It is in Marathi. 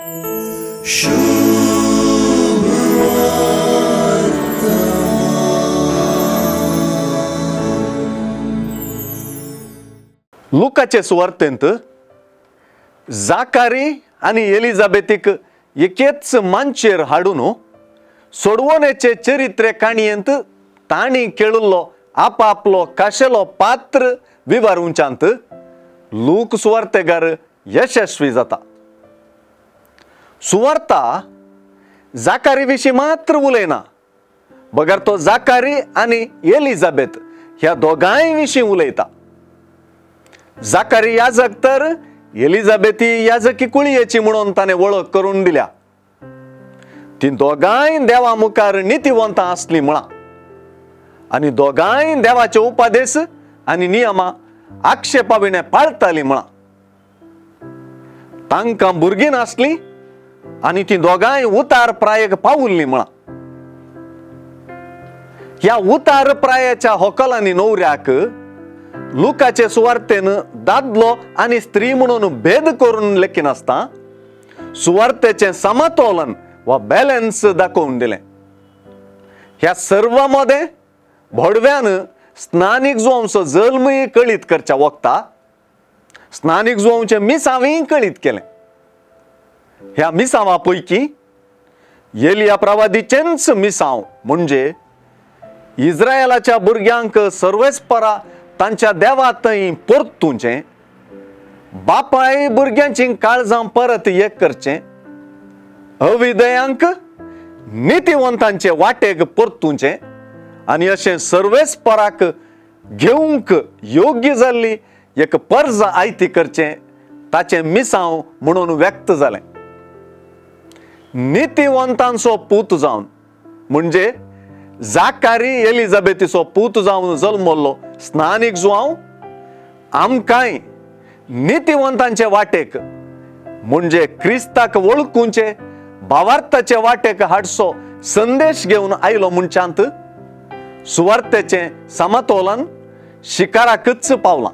लुकाचे सुवार्तेंत जाकारी आणि एलिझाबेथीक एकेच मांचेर हाडून सोडवणेचे चरित्रे काणयेंत ताणी केळुल्लो आपापलो खाशेलो पात्र विवरूंच्यांत लूक सुवार्तेकार यशस्वी जाता. सुवार्ता जाकारी विशीं मात्र उलयना, बगर तो जाकारी आणि एलिझाबेथ ह्या दोगांय विशीं उलयता. जाकारी याजक तर एलिझाबेथी याजकी कुळयेची म्हणून ताणें वळख करून दिल्या. ती दोगांय देवा मुखार नितीवंतां आसली म्हणा आनी दोगांय देवाचे उपदेश आनी नियमां आक्षेपाविणे पाळटाली म्हणा. तांकां भुरगीं नासलीं आनी ती दोगांय उतार प्रायेक पावुल्लीं म्हणा. ह्या उतार प्रायाच्या होकलांनी न्हवऱ्याक लुकाचे सुवार्तेन दादलो आनी स्त्री म्हणून भेद करून लेखिनासता सुवार्तेचे समतोलन वा बॅलन्स दाखोवन दिलें. ह्या सर्वांमध्ये भोडव्यान स्नानीक जुवांचो जल्मय कळीत करच्या वक्ता स्नानीक जुवांचे मिसांवय कळीत केलें. ह्या मिसांवा पैकी एलिया प्रवादीचेंच मिसांव म्हणजे इस्रायलाच्या भुरग्यांक सर्वेस्परा तांच्या देवा थंय परतुचें, बापाय भुरग्यांची काळजां परत एक करचें, अविधयांक नितीवंतांचे वाटेक परतुचें आनी अशें सर्वेस्पराक घेवंक योग्य जाल्ली एक पर्ज आयती करचें ताचें मिसांव म्हणून व्यक्त जालें. नितीवंतांचो पूत जावन म्हणजे जाकारी एलिझाबेथीचो पूत जावन जल्मल्लो स्नानीक जुवांव आमकांय नितीवंतांचे वाटेक म्हणजे क्रिस्ताक वळखुचे भावार्थाचे वाटेक हाडसो संदेश घेवन आयलो म्हणच्यात सुवार्तेचें समतोलन शिकाराकच पावलां.